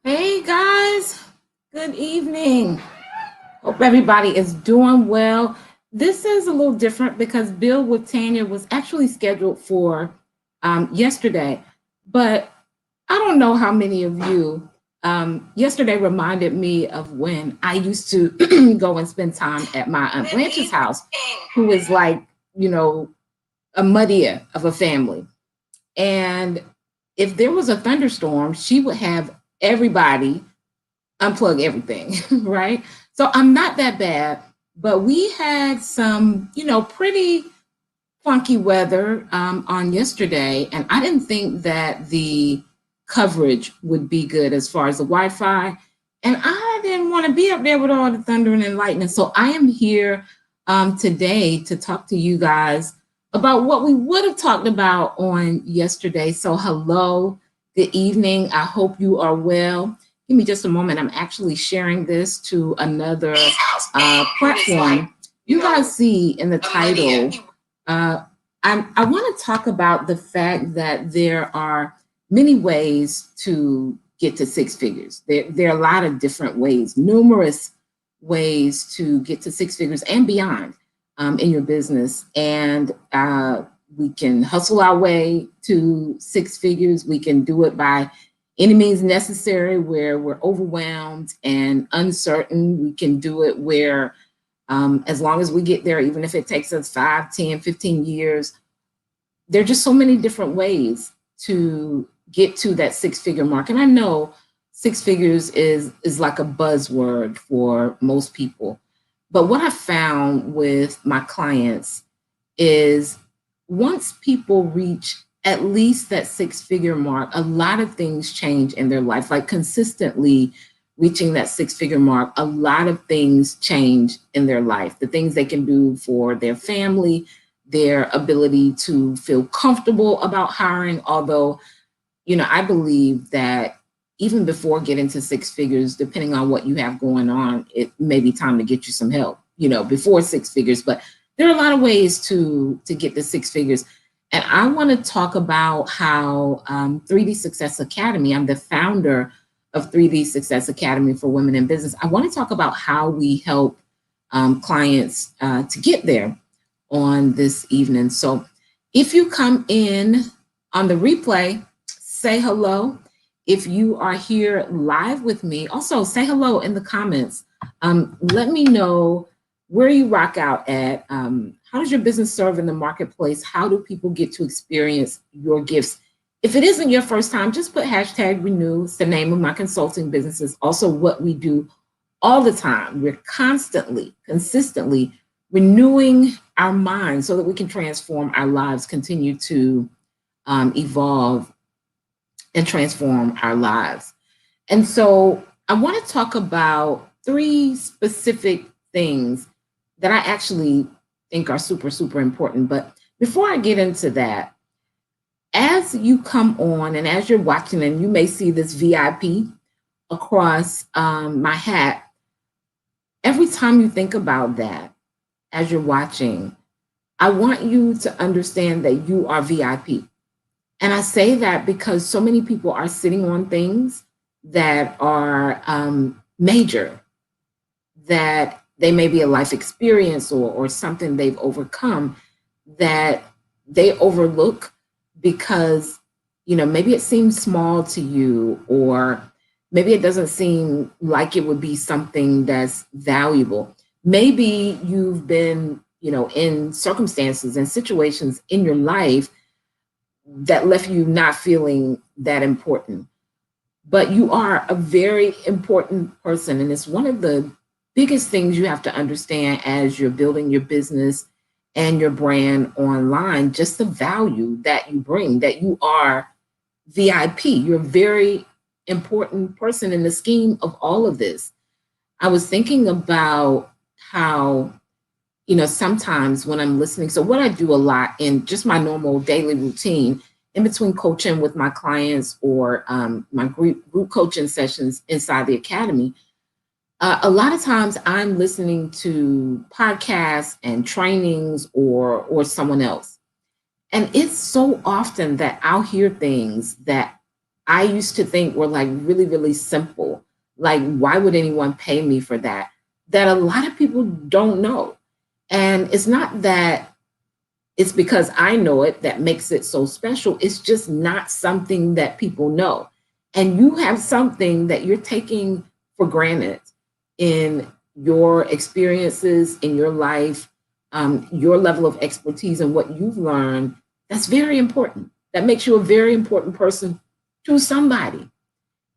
Hey guys, good evening. Hope everybody is doing well. This is a little different because Bill with Tanya was actually scheduled for yesterday, but I don't know how many of you yesterday reminded me of when I used to go and spend time at my Aunt Blanche's house, who is like, you know, a muddier of a family. And if there was a thunderstorm, she would have everybody unplug everything, right? So I'm not that bad, but we had some, pretty funky weather on yesterday, and I didn't think that the coverage would be good as far as the Wi-Fi, and I didn't want to be up there with all the thundering and lightning. So I am here today to talk to you guys about what we would have talked about on yesterday. So hello, good evening. I hope you are well. Give me just a moment. I'm actually sharing this to another platform. You guys see in the title, I want to talk about the fact that there are many ways to get to six figures. There are a lot of different ways, numerous ways to get to six figures and beyond in your business. And we can hustle our way to six figures. We can do it by any means necessary where we're overwhelmed and uncertain. We can do it where as long as we get there, even if it takes us 5, 10, 15 years, there are just so many different ways to get to that six-figure mark. And I know six figures is like a buzzword for most people. But what I found with my clients is once people reach at least that six-figure mark, a lot of things change in their life, like consistently reaching that six-figure mark, a lot of things change in their life. The things they can do for their family, their ability to feel comfortable about hiring. Although, I believe that even before getting to six figures, depending on what you have going on, it may be time to get you some help, before six figures. But there are a lot of ways to get to six figures. And I want to talk about how 3D Success Academy, I'm the founder of 3D Success Academy for Women in Business. I want to talk about how we help clients to get there on this evening. So if you come in on the replay, say hello. If you are here live with me, also say hello in the comments. Let me know where you rock out at. How does your business serve in the marketplace? How do people get to experience your gifts? If it isn't your first time, just put hashtag renew. It's the name of my consulting businesses. Also what we do all the time. We're consistently renewing our minds so that we can transform our lives, continue to evolve and transform our lives. And so I want to talk about 3 specific things that I actually think are super, super important. But before I get into that, as you come on and as you're watching, and you may see this VIP across my hat, every time you think about that, as you're watching, I want you to understand that you are VIP. And I say that because so many people are sitting on things that are major, that they may be a life experience or something they've overcome that they overlook because, maybe it seems small to you, or maybe it doesn't seem like it would be something that's valuable. Maybe you've been, in circumstances and situations in your life that left you not feeling that important. But you are a very important person. And it's one of the biggest things you have to understand as you're building your business and your brand online, just the value that you bring, that you are VIP. You're a very important person in the scheme of all of this. I was thinking about how, sometimes when I'm listening, so what I do a lot in just my normal daily routine, in between coaching with my clients or my group coaching sessions inside the academy, a lot of times I'm listening to podcasts and trainings or someone else. And it's so often that I'll hear things that I used to think were like really, really simple. Like, why would anyone pay me for that? That a lot of people don't know. And it's not that it's because I know it that makes it so special. It's just not something that people know. And you have something that you're taking for granted in your experiences, in your life, your level of expertise, and what you've learned. That's very important. That makes you a very important person to somebody.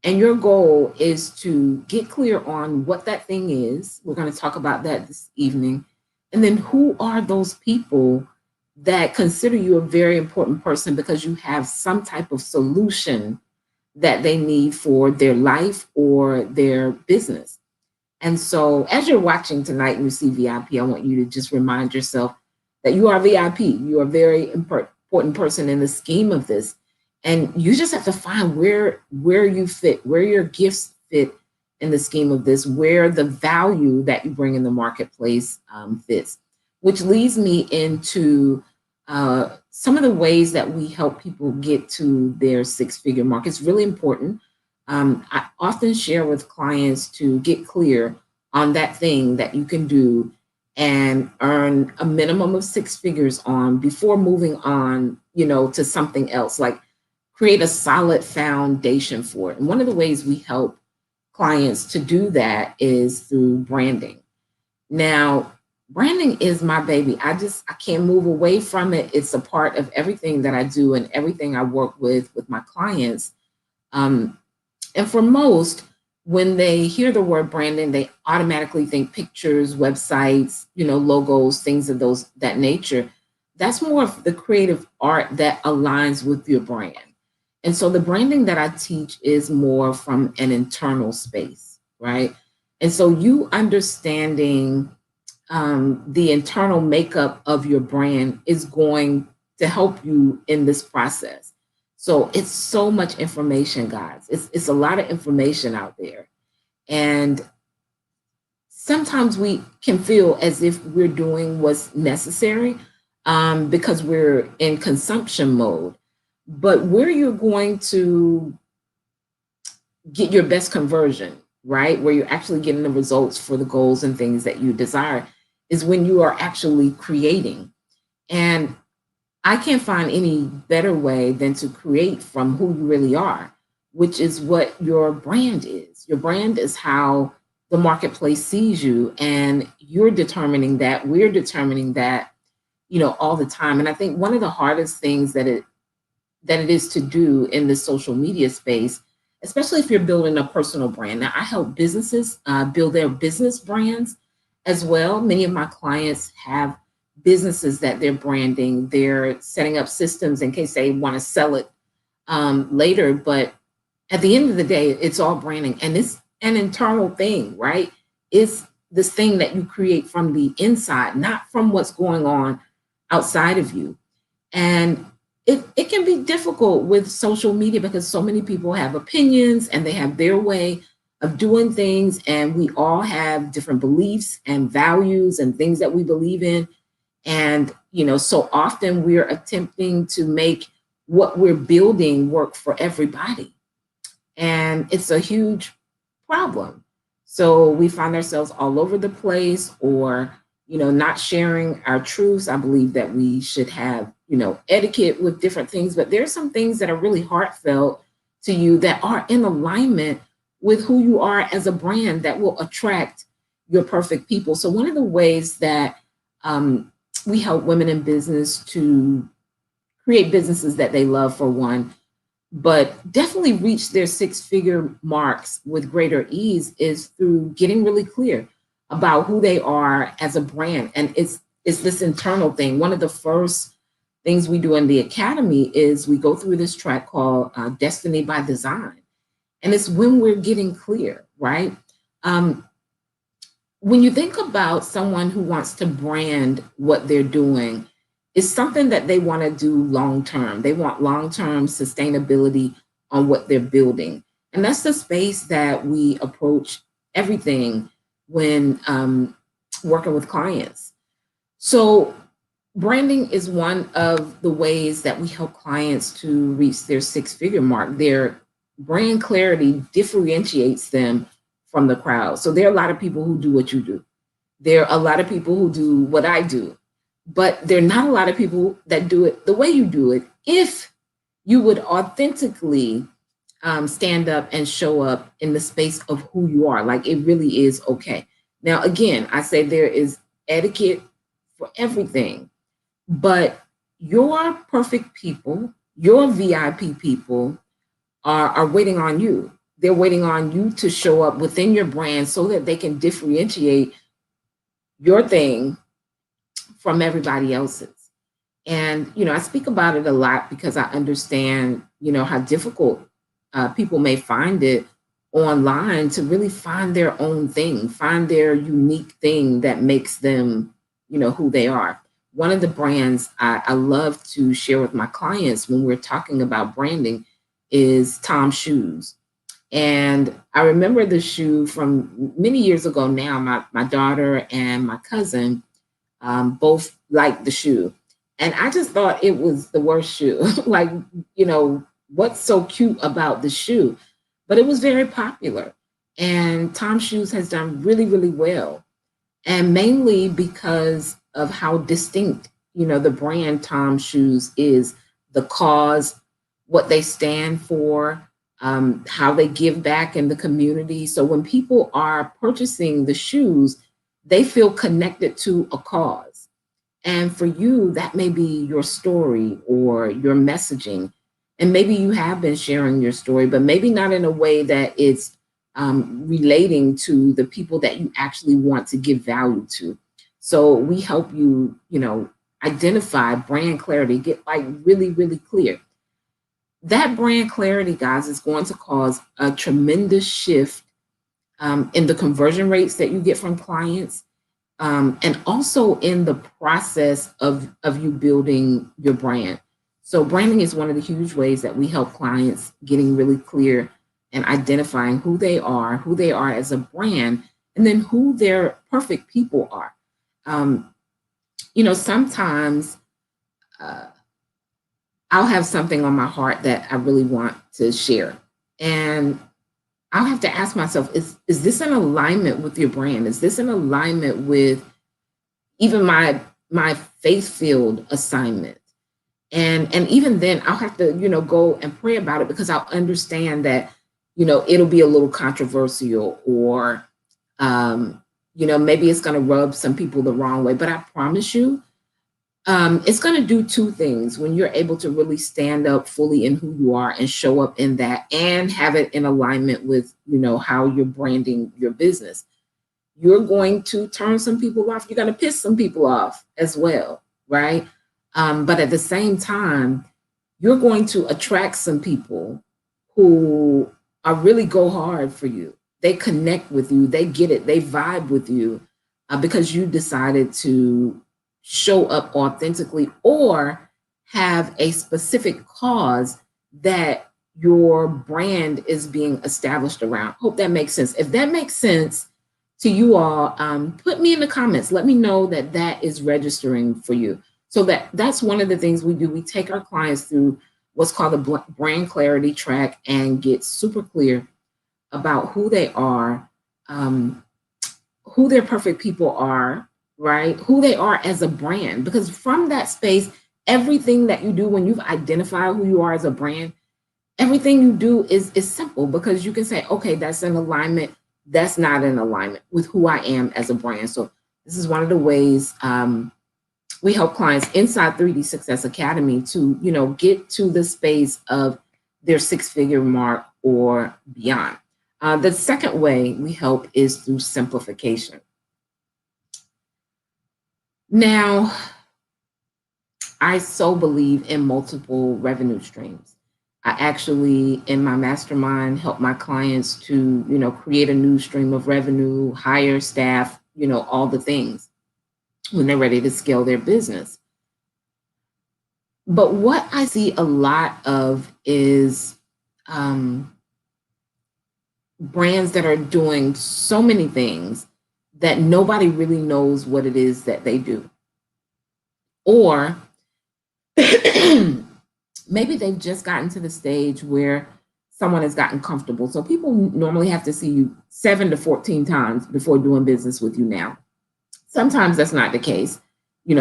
And your goal is to get clear on what that thing is. We're going to talk about that this evening. And then who are those people that consider you a very important person because you have some type of solution that they need for their life or their business. And so as you're watching tonight and you see VIP, I want you to just remind yourself that you are VIP. You are a very important person in the scheme of this. And you just have to find where you fit, where your gifts fit in the scheme of this, where the value that you bring in the marketplace fits, which leads me into some of the ways that we help people get to their six-figure mark. It's really important. I often share with clients to get clear on that thing that you can do and earn a minimum of six figures on before moving on, to something else. Like, create a solid foundation for it. And one of the ways we help clients to do that is through branding. Now, branding is my baby. I can't move away from it. It's a part of everything that I do and everything I work with my clients. And for most, when they hear the word branding, they automatically think pictures, websites, logos, things of that nature. That's more of the creative art that aligns with your brand. And so the branding that I teach is more from an internal space, right? And so you understanding the internal makeup of your brand is going to help you in this process. So it's so much information, guys. It's a lot of information out there. And sometimes we can feel as if we're doing what's necessary because we're in consumption mode. But where you're going to get your best conversion, right? Where you're actually getting the results for the goals and things that you desire is when you are actually creating. And I can't find any better way than to create from who you really are, which is what your brand is. Your brand is how the marketplace sees you, and you're determining that, we're determining that, all the time. And I think one of the hardest things that it is to do in the social media space, especially if you're building a personal brand. Now, I help businesses build their business brands as well. Many of my clients have businesses that they're branding. They're setting up systems in case they want to sell it later. But at the end of the day, it's all branding. And it's an internal thing, right? It's this thing that you create from the inside, not from what's going on outside of you. And it can be difficult with social media because so many people have opinions and they have their way of doing things. And we all have different beliefs and values and things that we believe in. And, so often we're attempting to make what we're building work for everybody. And it's a huge problem. So we find ourselves all over the place or, not sharing our truths. I believe that we should have, etiquette with different things, but there's some things that are really heartfelt to you that are in alignment with who you are as a brand that will attract your perfect people. So one of the ways that we help women in business to create businesses that they love, for one, but definitely reach their six-figure marks with greater ease is through getting really clear about who they are as a brand. And it's this internal thing. One of the first things we do in the academy is we go through this track called Destiny by Design. And it's when we're getting clear, right? When you think about someone who wants to brand what they're doing, it's something that they want to do long-term. They want long-term sustainability on what they're building. And that's the space that we approach everything when working with clients. So branding is one of the ways that we help clients to reach their six-figure mark. They're brand clarity differentiates them from the crowd. So there are a lot of people who do what you do. There are a lot of people who do what I do, but there are not a lot of people that do it the way you do it if you would authentically stand up and show up in the space of who you are. Like it really is okay. Now, again, I say there is etiquette for everything, but your perfect people, your VIP people are waiting on you. They're waiting on you to show up within your brand so that they can differentiate your thing from everybody else's. And, I speak about it a lot because I understand, how difficult people may find it online to really find their own thing, find their unique thing that makes them, who they are. One of the brands I love to share with my clients when we're talking about branding is Tom Shoes. And I remember the shoe from many years ago now. My daughter and my cousin both liked the shoe. And I just thought it was the worst shoe. Like, what's so cute about the shoe? But it was very popular. And Tom Shoes has done really, really well. And mainly because of how distinct, the brand Tom Shoes is, the cause, what they stand for, how they give back in the community. So when people are purchasing the shoes, they feel connected to a cause. And for you, that may be your story or your messaging. And maybe you have been sharing your story, but maybe not in a way that it's relating to the people that you actually want to give value to. So we help you, identify brand clarity, get like really, really clear. That brand clarity, guys, is going to cause a tremendous shift in the conversion rates that you get from clients, and also in the process of you building your brand. So branding is one of the huge ways that we help clients getting really clear and identifying who they are as a brand, and then who their perfect people are. Sometimes I'll have something on my heart that I really want to share. And I'll have to ask myself, is this in alignment with your brand? Is this in alignment with even my faith-filled assignment? And even then I'll have to, go and pray about it, because I'll understand that, it'll be a little controversial, or, maybe it's going to rub some people the wrong way. But I promise you, it's going to do two things when you're able to really stand up fully in who you are and show up in that and have it in alignment with, how you're branding your business. You're going to turn some people off. You're going to piss some people off as well, right? But at the same time, you're going to attract some people who are really go hard for you. They connect with you. They get it. They vibe with you because you decided to show up authentically or have a specific cause that your brand is being established around. Hope that makes sense. If that makes sense to you all, put me in the comments. Let me know that that is registering for you. So that's one of the things we do. We take our clients through what's called a brand clarity track and get super clear about who they are, who their perfect people are, right? Who they are as a brand. Because from that space, everything that you do when you've identified who you are as a brand, everything you do is simple, because you can say, okay, that's in alignment. That's not in alignment with who I am as a brand. So this is one of the ways we help clients inside 3D Success Academy to, get to the space of their six-figure mark or beyond. The second way we help is through simplification. Now, I so believe in multiple revenue streams. I actually, in my mastermind, help my clients to, create a new stream of revenue, hire staff, all the things when they're ready to scale their business. But what I see a lot of is brands that are doing so many things that nobody really knows what it is that they do. Or maybe they've just gotten to the stage where someone has gotten comfortable. So people normally have to see you 7 to 14 times before doing business with you now. Sometimes that's not the case.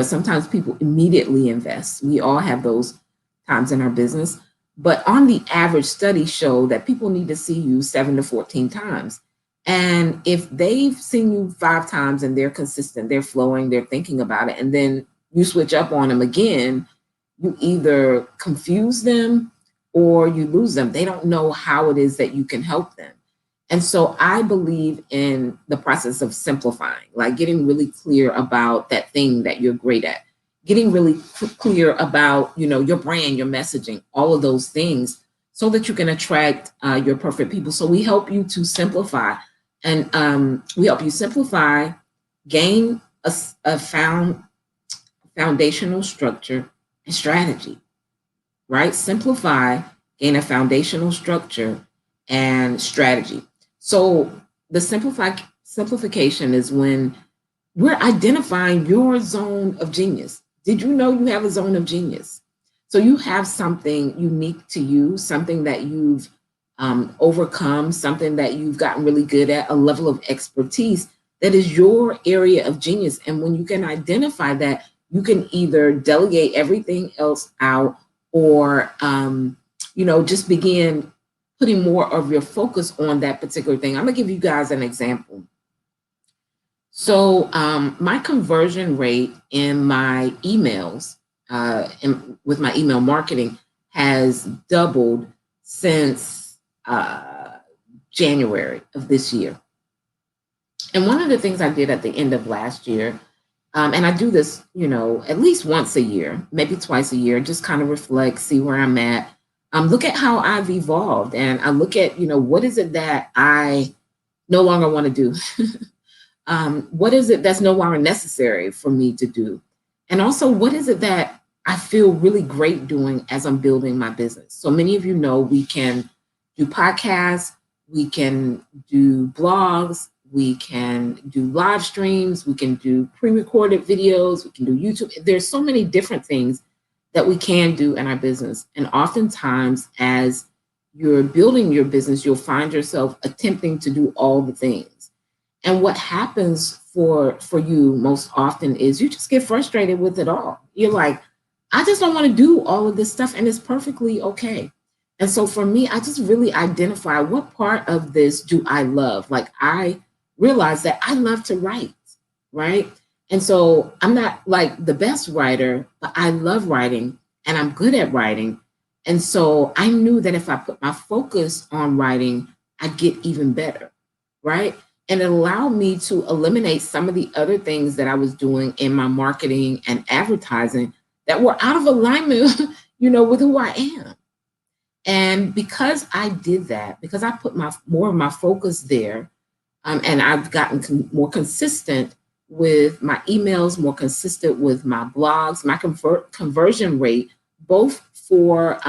Sometimes people immediately invest. We all have those times in our business. But on the average, studies show that people need to see you 7 to 14 times. And if they've seen you 5 times and they're consistent, they're flowing, they're thinking about it, and then you switch up on them again, you either confuse them or you lose them. They don't know how it is that you can help them. And so I believe in the process of simplifying, like getting really clear about that thing that you're great at, getting really clear about, your brand, your messaging, all of those things so that you can attract your perfect people. So we help you to simplify, and we help you simplify, gain a foundational structure and strategy, right? Simplify, gain a foundational structure and strategy. So the simplification is when we're identifying your zone of genius. Did you know you have a zone of genius? So you have something unique to you, something that you've overcome, something that you've gotten really good at, a level of expertise that is your area of genius. And when you can identify that, you can either delegate everything else out or, just begin putting more of your focus on that particular thing. I'm gonna give you guys an example. So my conversion rate in my emails, with my email marketing, has doubled since January of this year. And one of the things I did at the end of last year, and I do this, at least once a year, maybe twice a year, just kind of reflect, see where I'm at. Look at how I've evolved, and I look at, what is it that I no longer want to do? What is it that's no longer necessary for me to do? And also, what is it that I feel really great doing as I'm building my business? So many of you know we can do podcasts, we can do blogs, we can do live streams, we can do pre-recorded videos, we can do YouTube. There's so many different things that we can do in our business. And oftentimes, as you're building your business, you'll find yourself attempting to do all the things. And what happens for you most often is you just get frustrated with it all. You're like, I just don't want to do all of this stuff, and it's perfectly okay. And so for me, I just really identify what part of this do I love? Like, I realize that I love to write, right? And so I'm not like the best writer, but I love writing and I'm good at writing. And so I knew that if I put my focus on writing, I'd get even better, right? And it allowed me to eliminate some of the other things that I was doing in my marketing and advertising that were out of alignment, with who I am. And because I did that, because I put more of my focus there, and I've gotten more consistent with my emails, more consistent with my blogs, my conversion rate, both for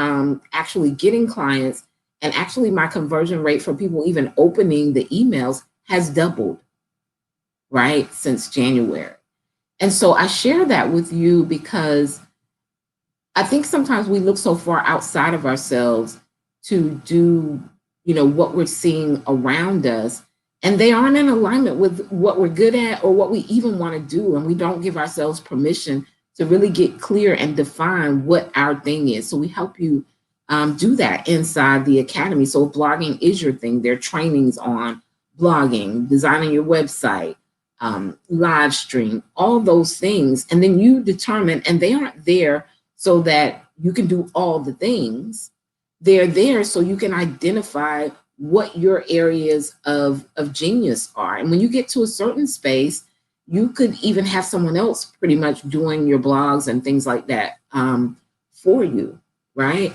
actually getting clients and actually my conversion rate for people even opening the emails has doubled, right, since January. And so I share that with you because I think sometimes we look so far outside of ourselves to do, what we're seeing around us, and they aren't in alignment with what we're good at or what we even want to do. And we don't give ourselves permission to really get clear and define what our thing is. So we help you do that inside the academy. So if blogging is your thing, there are trainings on blogging, designing your website, live stream, all those things. And then you determine, and they aren't there so that you can do all the things. They're there so you can identify what your areas of genius are. And when you get to a certain space, you could even have someone else pretty much doing your blogs and things like that for you, right?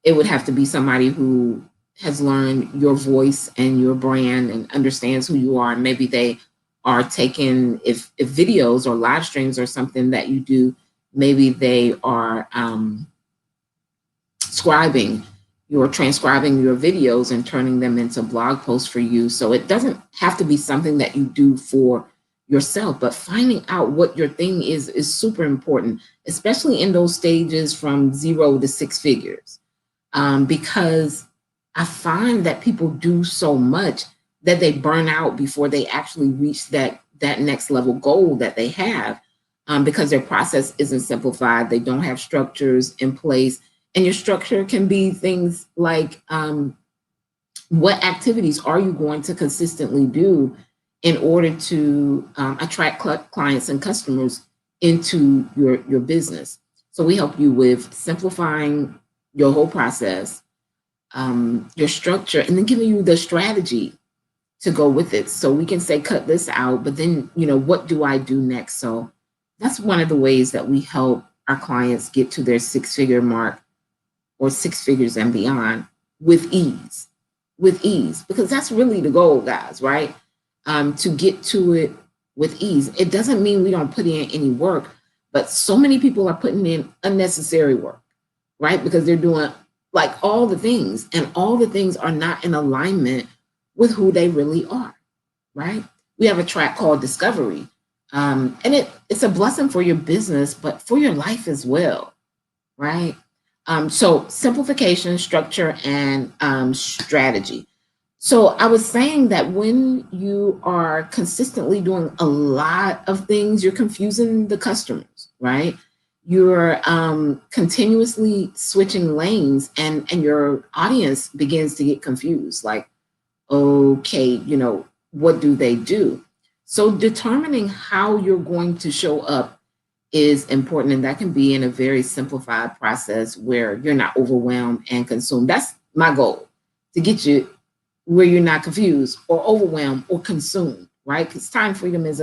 It would have to be somebody who has learned your voice and your brand and understands who you are. And maybe they are taking, if videos or live streams are something that you do, maybe they are transcribing your videos and turning them into blog posts for you. So it doesn't have to be something that you do for yourself, but finding out what your thing is super important, especially in those stages from 0 to 6 figures. Because I find that people do so much that they burn out before they actually reach that next level goal that they have, because their process isn't simplified. They don't have structures in place, and your structure can be things like, what activities are you going to consistently do in order to attract clients and customers into your business. So we help you with simplifying your whole process, your structure, and then giving you the strategy to go with it. So we can say, cut this out, but then, what do I do next? So that's one of the ways that we help our clients get to their six-figure mark or six figures and beyond with ease, because that's really the goal, guys, right? To get to it with ease. It doesn't mean we don't put in any work, but so many people are putting in unnecessary work, right? Because they're doing like all the things, and all the things are not in alignment with who they really are, right? We have a track called Discovery, and it's a blessing for your business, but for your life as well, right? So simplification, structure, and strategy. So I was saying that when you are consistently doing a lot of things, you're confusing the customers, right? You're continuously switching lanes, and your audience begins to get confused. Like, okay, what do they do? So determining how you're going to show up is important, and that can be in a very simplified process where you're not overwhelmed and consumed. That's my goal, to get you where you're not confused or overwhelmed or consumed, right? Because time freedom is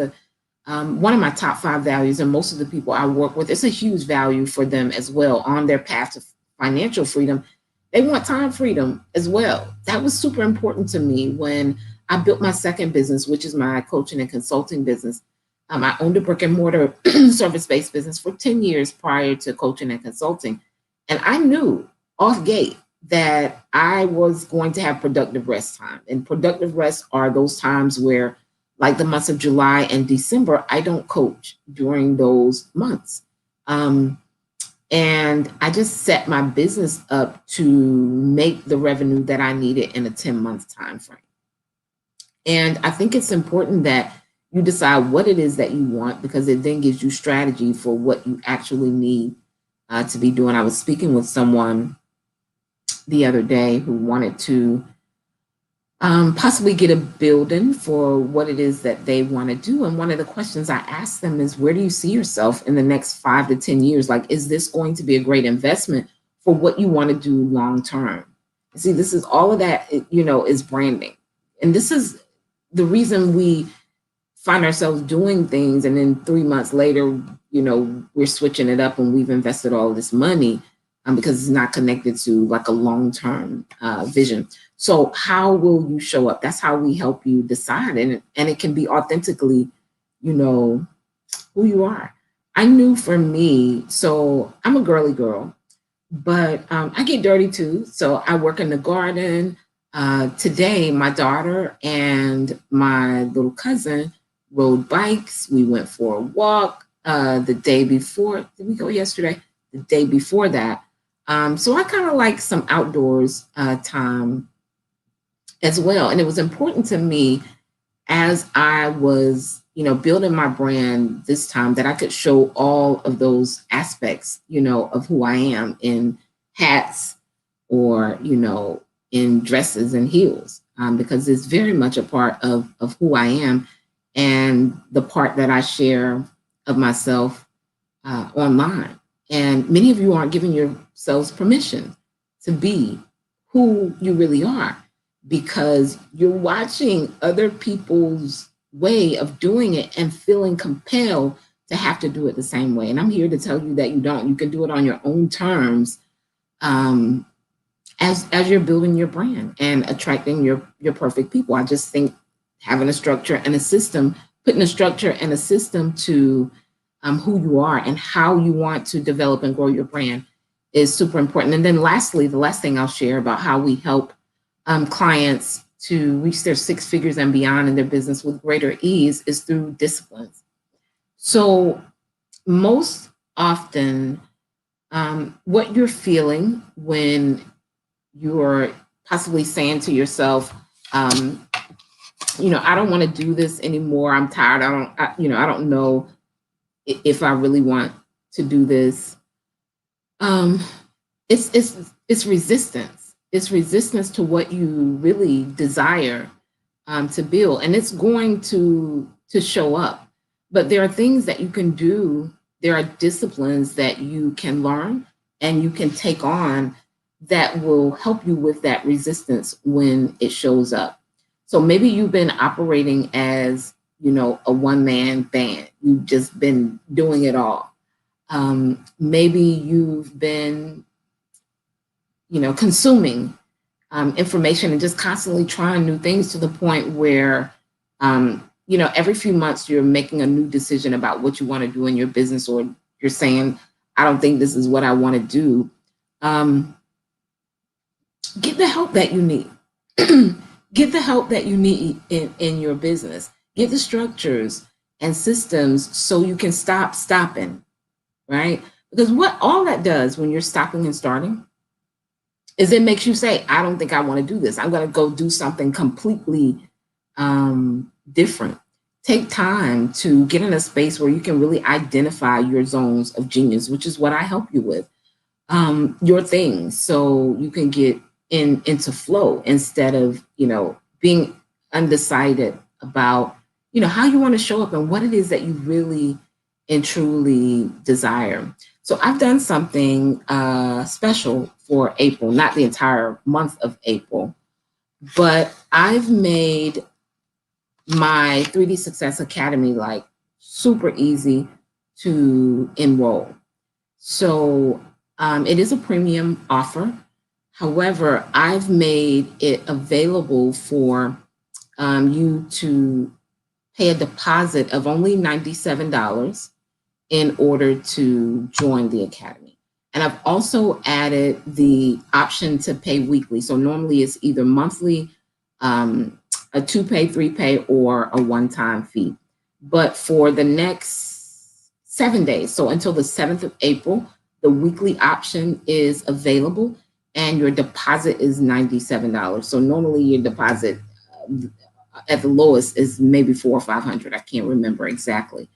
one of my top 5 values, and most of the people I work with, it's a huge value for them as well on their path to financial freedom. They want time freedom as well. That was super important to me when I built my second business, which is my coaching and consulting business. I owned a brick and mortar service-based business for 10 years prior to coaching and consulting. And I knew off gate that I was going to have productive rest time. And productive rest are those times where, like the months of July and December, I don't coach during those months. And I just set my business up to make the revenue that I needed in a 10-month time frame. And I think it's important that you decide what it is that you want, because it then gives you strategy for what you actually need to be doing. I was speaking with someone the other day who wanted to possibly get a building for what it is that they want to do. And one of the questions I asked them is, where do you see yourself in the next 5 to 10 years? Like, is this going to be a great investment for what you want to do long term? See, this is all of that, is branding. And this is the reason we find ourselves doing things, and then 3 months later, we're switching it up and we've invested all this money because it's not connected to like a long-term vision. So how will you show up? That's how we help you decide. And it can be authentically, who you are. I knew for me, so I'm a girly girl, but I get dirty too. So I work in the garden. Today, my daughter and my little cousin rode bikes. We went for a walk the day before. Did we go yesterday? The day before that. So I kind of like some outdoors time as well. And it was important to me as I was, building my brand this time, that I could show all of those aspects, of who I am in hats or, in dresses and heels, because it's very much a part of who I am and the part that I share of myself online. And many of you aren't giving yourselves permission to be who you really are, because you're watching other people's way of doing it and feeling compelled to have to do it the same way. And I'm here to tell you that you don't. You can do it on your own terms, as you're building your brand and attracting your perfect people. I just think having a structure and a system, putting a structure and a system to who you are and how you want to develop and grow your brand is super important. And then lastly, the last thing I'll share about how we help clients to reach their 6 figures and beyond in their business with greater ease is through disciplines. So most often, what you're feeling when you're possibly saying to yourself, I don't want to do this anymore. I'm tired. I don't know if I really want to do this. Um, it's resistance. It's resistance to what you really desire to build, and it's going to show up. But there are things that you can do. There are disciplines that you can learn and you can take on that will help you with that resistance when it shows up. So maybe you've been operating as, a one-man band. You've just been doing it all. Maybe you've been, consuming information and just constantly trying new things to the point where, every few months you're making a new decision about what you want to do in your business, or you're saying, I don't think this is what I want to do. Get the help that you need. Get the help that you need in your business. Get the structures and systems so you can stop stopping, right? Because what all that does when you're stopping and starting is it makes you say, I don't think I want to do this. I'm going to go do something completely different. Take time to get in a space where you can really identify your zones of genius, which is what I help you with, your things, so you can get into flow instead of, being undecided about, how you want to show up and what it is that you really and truly desire. So I've done something special for April, not the entire month of April, but I've made my 3D Success Academy like super easy to enroll. So it is a premium offer. However, I've made it available for you to pay a deposit of only $97 in order to join the Academy. And I've also added the option to pay weekly. So normally it's either monthly, a 2-pay, 3-pay, or a one-time fee. But for the next 7 days, so until the 7th of April, the weekly option is available and your deposit is $97. So normally your deposit at the lowest is maybe $400 or $500. I can't remember exactly.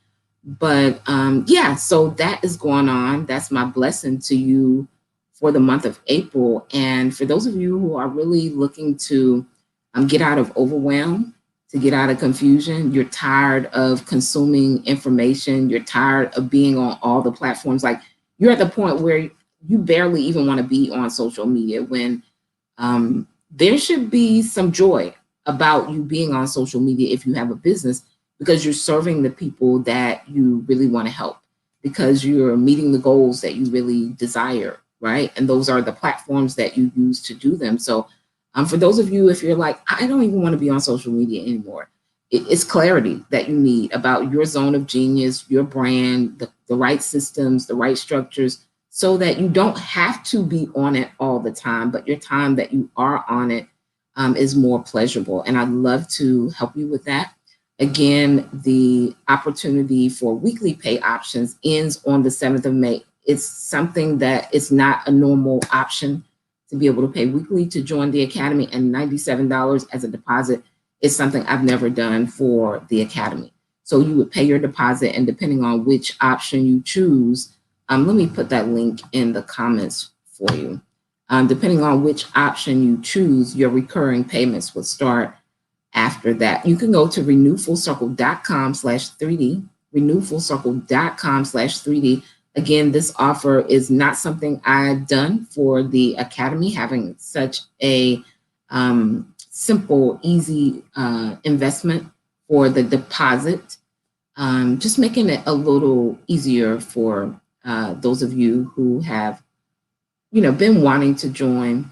But yeah, so that is going on. That's my blessing to you for the month of April. And for those of you who are really looking to get out of overwhelm, to get out of confusion, you're tired of consuming information, you're tired of being on all the platforms, like you're at the point where you barely even want to be on social media, when there should be some joy about you being on social media if you have a business, because you're serving the people that you really want to help, because you're meeting the goals that you really desire, right? And those are the platforms that you use to do them. So for those of you, if you're like, I don't even want to be on social media anymore, it's clarity that you need about your zone of genius, your brand, the right systems, the right structures, so that you don't have to be on it all the time, but your time that you are on it is more pleasurable. And I'd love to help you with that. Again, the opportunity for weekly pay options ends on the 7th of May. It's something that it's not a normal option to be able to pay weekly to join the Academy, and $97 as a deposit is something I've never done for the Academy. So you would pay your deposit, and depending on which option you choose, let me put that link in the comments for you. Depending on which option you choose, your recurring payments would start after that. You can go to renewfullcircle.com/3D, renewfullcircle.com/3D. Again, this offer is not something I've done for the Academy, having such a simple, easy investment for the deposit, just making it a little easier for those of you who have, been wanting to join,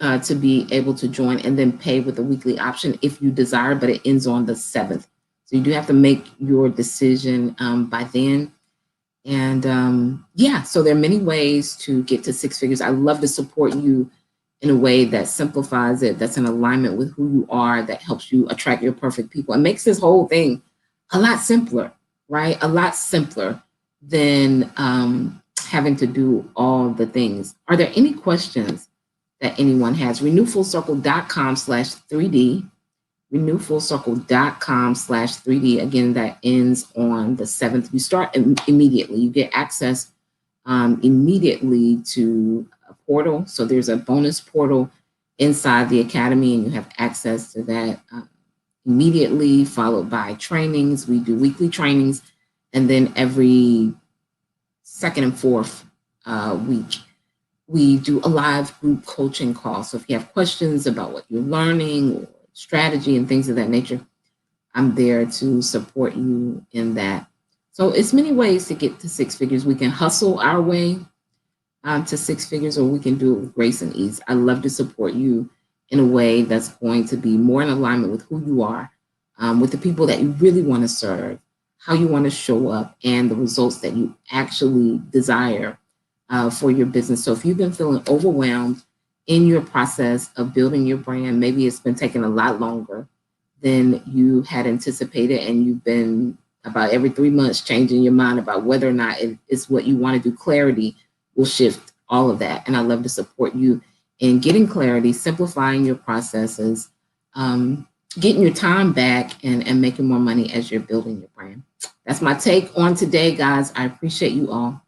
to be able to join and then pay with a weekly option if you desire, but it ends on the 7th. So you do have to make your decision by then. And yeah, so there are many ways to get to 6 figures. I love to support you in a way that simplifies it, that's in alignment with who you are, that helps you attract your perfect people, and makes this whole thing a lot simpler, right? A lot simpler than having to do all the things. Are there any questions that anyone has. RenewFullCircle.com/3D. RenewFullCircle.com/3D. Again, that ends on the 7th. You start immediately. You get access immediately to a portal. So there's a bonus portal inside the academy, and you have access to that immediately, followed by trainings. We do weekly trainings, and then every second and fourth week, we do a live group coaching call. So if you have questions about what you're learning or strategy and things of that nature, I'm there to support you in that. So it's many ways to get to six figures. We can hustle our way to six figures, or we can do it with grace and ease. I love to support you in a way that's going to be more in alignment with who you are, with the people that you really want to serve, how you want to show up, and the results that you actually desire for your business. So if you've been feeling overwhelmed in your process of building your brand, maybe it's been taking a lot longer than you had anticipated, and you've been about every 3 months changing your mind about whether or not it is what you want to do, clarity will shift all of that. And I love to support you in getting clarity, simplifying your processes, getting your time back, and making more money as you're building your brand. That's my take on today, guys. I appreciate you all.